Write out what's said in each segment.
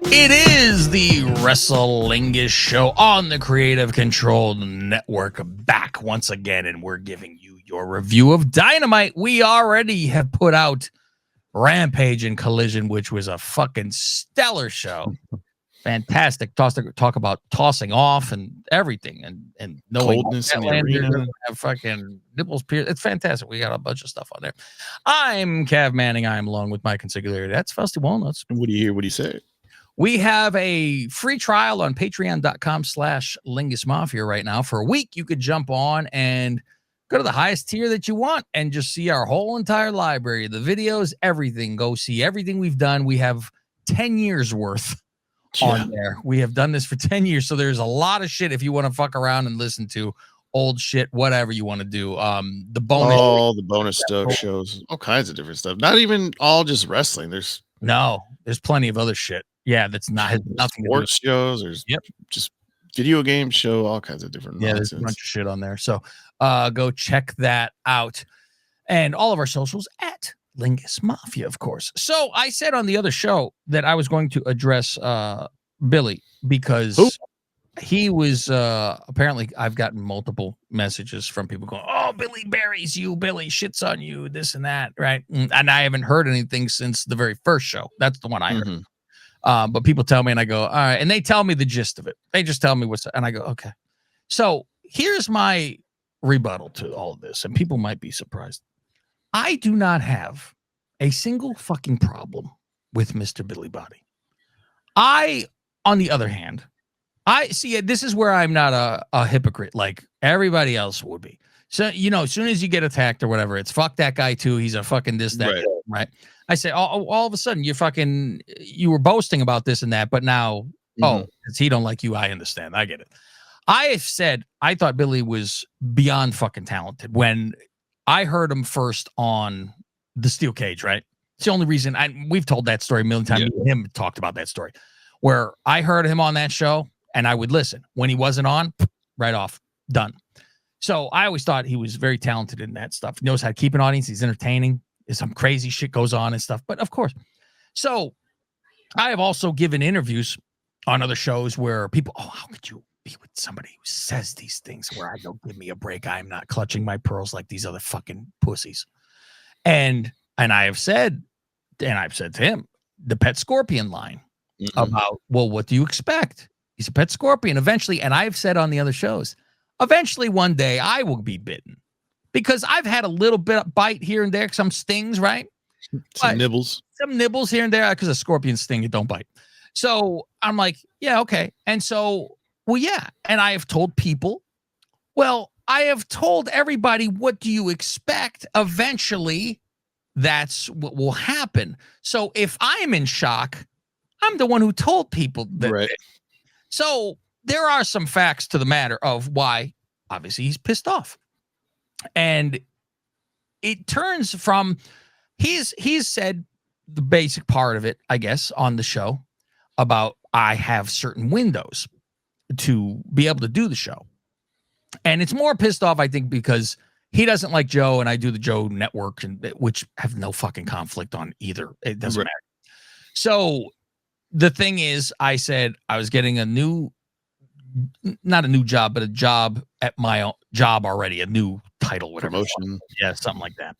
It is the Lingus show on the Creative Control Network, back once again, and we're giving you your review of Dynamite. We already have put out Rampage and Collision, which was a fucking stellar show. Fantastic. Talk about tossing off and everything, and knowing coldness in the arena. Have fucking nipples pierced. It's fantastic. We got a bunch of stuff on there. I'm Cav Manning. I'm along with my consigliere. That's Fusty Walnuts. And what do you hear? What do you say? We have a free trial on patreon.com/Lingus Mafia right now. For a week, you could jump on and go to the highest tier that you want and just see our whole entire library, the videos, everything. Go see everything we've done. We have 10 years worth on there. We have done this for 10 years. So there's a lot of shit if you want to fuck around and listen to old shit, whatever you want to do. The bonus stuff shows, all kinds of different stuff. Not even all just wrestling. There's plenty of other shit. Yeah, that's not nothing. Sports shows. There's just video game show, all kinds of different nonsense. There's a bunch of shit on there. So go check that out. And all of our socials at Lingus Mafia, of course. So I said on the other show that I was going to address Billy because he was apparently, I've gotten multiple messages from people going, "Oh, Billy buries you, Billy shits on you, this and that," right? And I haven't heard anything since the very first show. That's the one I heard. But people tell me, and I go, all right. And they tell me the gist of it. They just tell me and I go, okay. So here's my rebuttal to all of this. And people might be surprised. I do not have a single fucking problem with Mr. Billy Body. On the other hand, I see this is where I'm not a hypocrite like everybody else would be. So, as soon as you get attacked or whatever, it's fuck that guy too. He's a fucking this, that, right? I say, all of a sudden, you were boasting about this and that, but now, because he don't like you, I understand. I get it. I have said I thought Billy was beyond fucking talented when I heard him first on the Steel Cage, right? It's the only reason we've told that story a million times. Me and him talked about that story where I heard him on that show and I would listen. When he wasn't on, right off, done. So I always thought he was very talented in that stuff. He knows how to keep an audience. He's entertaining. Some crazy shit goes on and stuff. But of course. So I have also given interviews on other shows where people, how could you be with somebody who says these things where I go, give me a break. I'm not clutching my pearls like these other fucking pussies. And I've said to him, the pet scorpion line about, well, what do you expect? He's a pet scorpion eventually. And I've said on the other shows, eventually one day I will be bitten. Because I've had a little bit of bite here and there, some stings, right? Some nibbles here and there, because a scorpion sting, it don't bite. So I'm like, yeah, okay. And so, well, yeah. And I have told people, I have told everybody, what do you expect? Eventually, that's what will happen. So if I'm in shock, I'm the one who told people that. Right. So there are some facts to the matter of why, obviously, he's pissed off. And it turns from he's said the basic part of it, I guess, on the show about I have certain windows to be able to do the show. And it's more pissed off, I think, because he doesn't like Joe and I do the Joe network, which have no fucking conflict on either. It doesn't matter. So the thing is, I said I was getting not a new job, but a job at my own job already, a new title, whatever. Promotion. Yeah, something like that.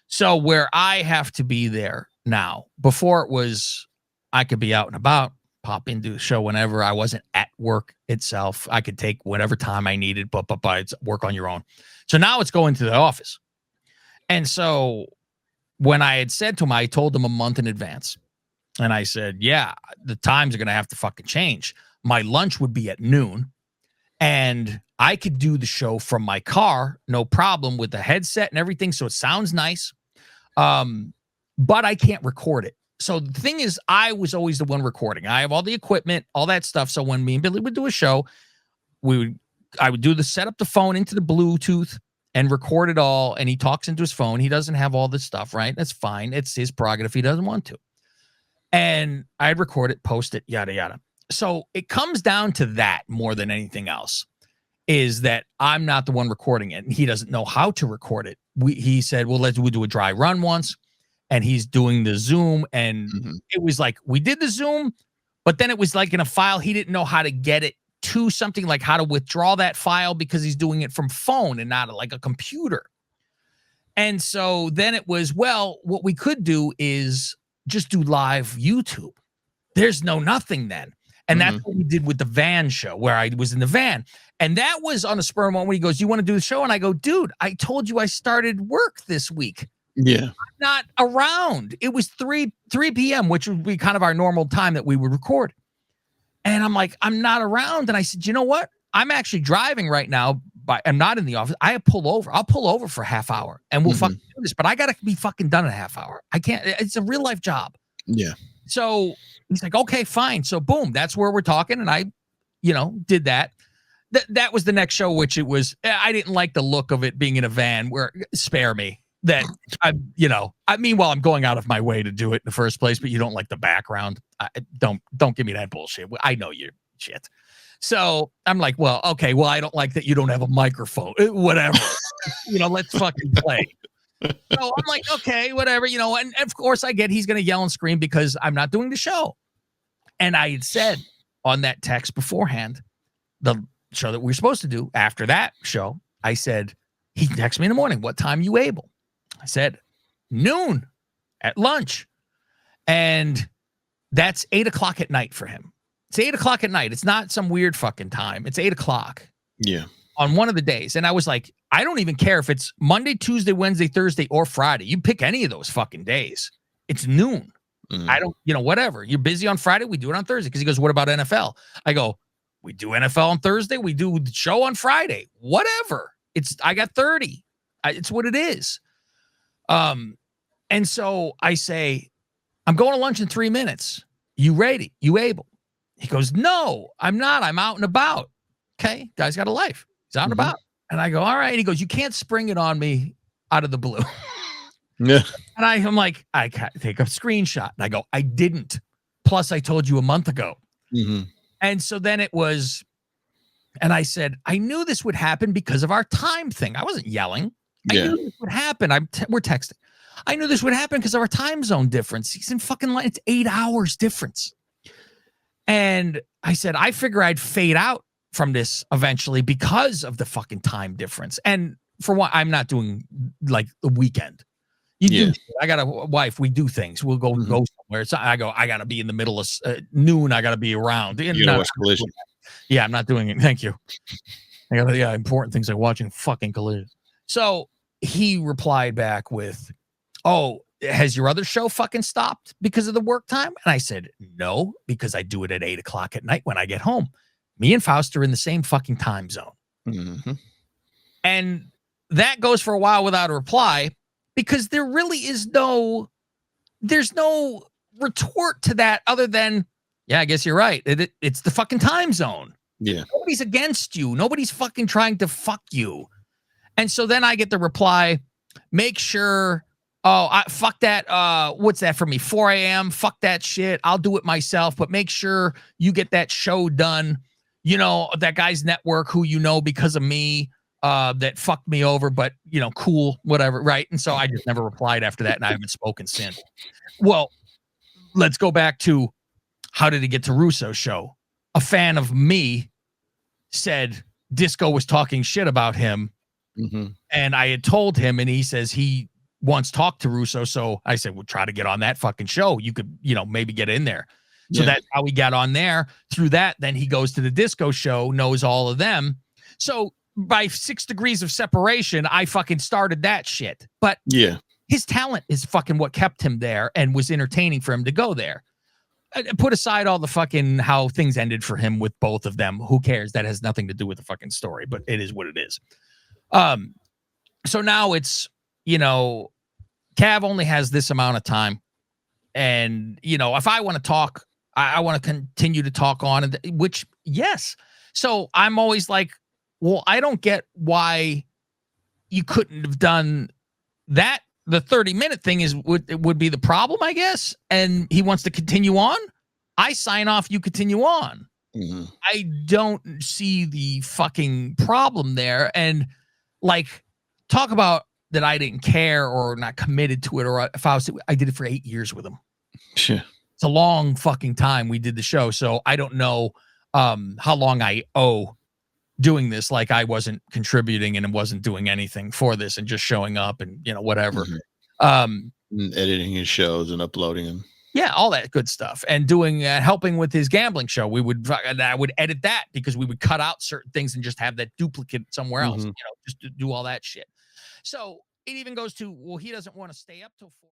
So where I have to be there now, before it was, I could be out and about, pop into the show whenever. I wasn't at work itself. I could take whatever time I needed, but it's work on your own. So now it's going to the office. And so when I had said to him, I told him a month in advance. And I said, yeah, the times are going to have to fucking change. My lunch would be at noon. And I could do the show from my car, no problem, with the headset and everything. So it sounds nice. But I can't record it. So the thing is, I was always the one recording. I have all the equipment, all that stuff. So when me and Billy would do a show, I would set up the phone into the Bluetooth and record it all. And he talks into his phone. He doesn't have all this stuff, right? That's fine. It's his prerogative if he doesn't want to. And I'd record it, post it, yada, yada. So it comes down to that more than anything else, is that I'm not the one recording it and he doesn't know how to record it. He said, well, we'll do a dry run once, and he's doing the Zoom. And it was like, we did the Zoom, but then it was like in a file. He didn't know how to get it to something, like how to withdraw that file, because he's doing it from phone and not like a computer. And so then it was, well, what we could do is just do live YouTube. There's nothing then. And that's what we did with the van show, where I was in the van. And that was on a spur of the moment when he goes, you want to do the show? And I go, dude, I told you I started work this week. Yeah. I'm not around. It was 3 p.m., which would be kind of our normal time that we would record. And I'm like, I'm not around. And I said, you know what? I'm actually driving right now. I'm not in the office. I'll pull over for a half hour and we'll fucking do this. But I got to be fucking done in a half hour. I can't. It's a real life job. Yeah. So he's like, okay, fine. So boom, that's where we're talking. And I, did that. That was the next show, which it was, I didn't like the look of it being in a van where, spare me. That meanwhile, I'm going out of my way to do it in the first place, but you don't like the background. Don't give me that bullshit. I know you shit. So I'm like, well, okay, well, I don't like that you don't have a microphone, whatever, let's fucking play. So I'm like, okay, whatever, and of course I get he's going to yell and scream because I'm not doing the show. And I had said on that text beforehand, the show that we were supposed to do after that show, I said, he texted me in the morning, what time you able? I said, noon at lunch. And that's 8:00 at night for him. It's 8:00 at night. It's not some weird fucking time. It's 8:00. Yeah. On one of the days. And I was like, I don't even care if it's Monday, Tuesday, Wednesday, Thursday, or Friday. You pick any of those fucking days. It's noon. I don't, whatever. You're busy on Friday. We do it on Thursday. Because he goes, what about NFL? I go, we do NFL on Thursday. We do the show on Friday. Whatever. I got 30. It's what it is. And so I say, I'm going to lunch in 3 minutes. You ready? You able? He goes, no, I'm not. I'm out and about. Okay. Guy's got a life. He's out and about. And I go, all right. And he goes, you can't spring it on me out of the blue. Yeah. And I'm like, I can't take a screenshot. And I go, I didn't. Plus I told you a month ago. And so then it was, and I said, I knew this would happen because of our time thing. I wasn't yelling. I knew this would happen. We're texting. I knew this would happen because of our time zone difference. He's in fucking line. It's 8 hours difference. And I said, I figure I'd fade out from this eventually because of the fucking time difference. And for one, I'm not doing like the weekend. I got a wife. We do things. We'll go somewhere. So I got to be in the middle of noon. I got to be around. Collision. Yeah, I'm not doing it. Thank you. I got important things like watching fucking Collision. So he replied back with, oh, has your other show fucking stopped because of the work time? And I said, no, because I do it at 8:00 at night when I get home. Me and Faust are in the same fucking time zone. And that goes for a while without a reply because there really is there's no retort to that other than, yeah, I guess you're right. It's the fucking time zone. Yeah. Nobody's against you. Nobody's fucking trying to fuck you. And so then I get the reply, make sure, fuck that. What's that for me? 4 a.m. Fuck that shit. I'll do it myself, but make sure you get that show done. That guy's network who because of me, that fucked me over, but cool, whatever. Right. And so I just never replied after that. And I haven't spoken since. Well, let's go back to how did he get to Russo's show? A fan of me said Disco was talking shit about him. And I had told him, and he says he once talked to Russo. So I said, well, try to get on that fucking show. You could, maybe get in there. So that's how we got on there. Through that, then he goes to the Disco show, knows all of them. So by 6 degrees of separation, I fucking started that shit. But his talent is fucking what kept him there and was entertaining for him to go there. Put aside all the fucking how things ended for him with both of them. Who cares? That has nothing to do with the fucking story, but it is what it is. So now it's, Cav only has this amount of time. And, if I want to talk, I want to continue to talk on it, which, yes. So I'm always like, well, I don't get why you couldn't have done that. The 30-minute thing would be the problem, I guess. And he wants to continue on. I sign off. You continue on. I don't see the fucking problem there. And talk about that I didn't care or not committed to it, or if I did it for 8 years with him. Sure. It's a long fucking time we did the show, so I don't know how long I owe doing this. Like I wasn't contributing and wasn't doing anything for this and just showing up and whatever. And editing his shows and uploading them. Yeah, all that good stuff, and doing helping with his gambling show. I would edit that because we would cut out certain things and just have that duplicate somewhere else. Just to do all that shit. So it even goes to, well, he doesn't want to stay up till 4.